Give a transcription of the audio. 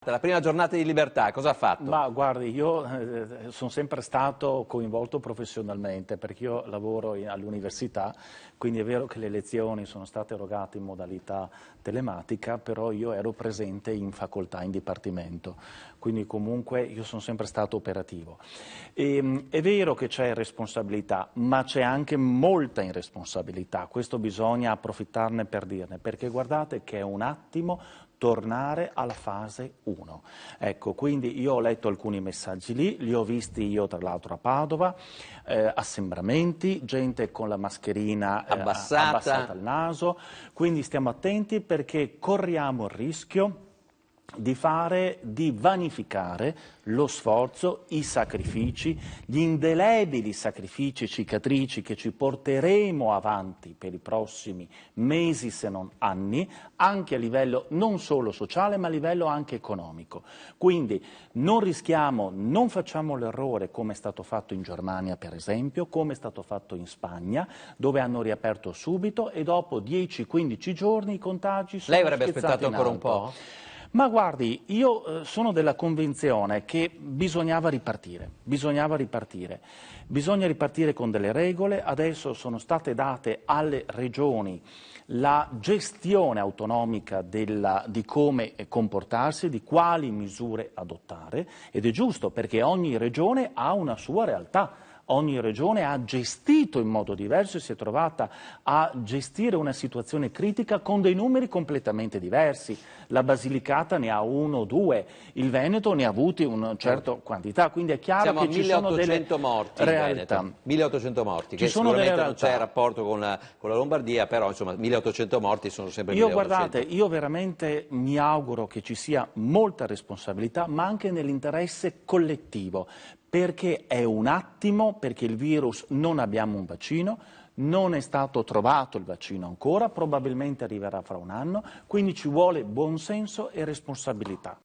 La prima giornata di libertà, cosa ha fatto? Ma guardi, io sono sempre stato coinvolto professionalmente perché io lavoro all'università, quindi è vero che le lezioni sono state erogate in modalità telematica, però io ero presente in facoltà, in dipartimento, quindi comunque io sono sempre stato operativo. È vero che c'è responsabilità, ma c'è anche molta irresponsabilità, questo bisogna approfittarne per dirne, perché guardate che è un attimo tornare alla fase 1. Ecco, quindi io ho letto alcuni messaggi lì, li ho visti io tra l'altro a Padova, assembramenti, gente con la mascherina abbassata al naso, quindi stiamo attenti perché corriamo il rischio di vanificare lo sforzo, i sacrifici, gli indelebili sacrifici e cicatrici che ci porteremo avanti per i prossimi mesi se non anni, anche a livello non solo sociale ma a livello anche economico. Quindi non rischiamo, non facciamo l'errore come è stato fatto in Germania per esempio, come è stato fatto in Spagna, dove hanno riaperto subito e dopo 10-15 giorni i contagi sono Lei avrebbe schizzati aspettato in ancora un alto. po'? Ma guardi, io sono della convinzione che bisognava ripartire, bisogna ripartire con delle regole, adesso sono state date alle regioni la gestione autonomica di come comportarsi, di quali misure adottare, ed è giusto perché ogni regione ha una sua realtà. Ogni regione ha gestito in modo diverso e si è trovata a gestire una situazione critica con dei numeri completamente diversi. La Basilicata ne ha 1 o 2, il Veneto ne ha avuti una certa quantità, quindi è chiaro che ci sono delle realtà. Siamo a 1800 morti in Veneto, 1800 morti, che sicuramente non c'è rapporto con la Lombardia, però insomma 1800 morti sono sempre 1800. Guardate, io veramente mi auguro che ci sia molta responsabilità, ma anche nell'interesse collettivo, perché è un attimo, perché il virus non abbiamo un vaccino, non è stato trovato il vaccino ancora, probabilmente arriverà fra un anno, quindi ci vuole buonsenso e responsabilità.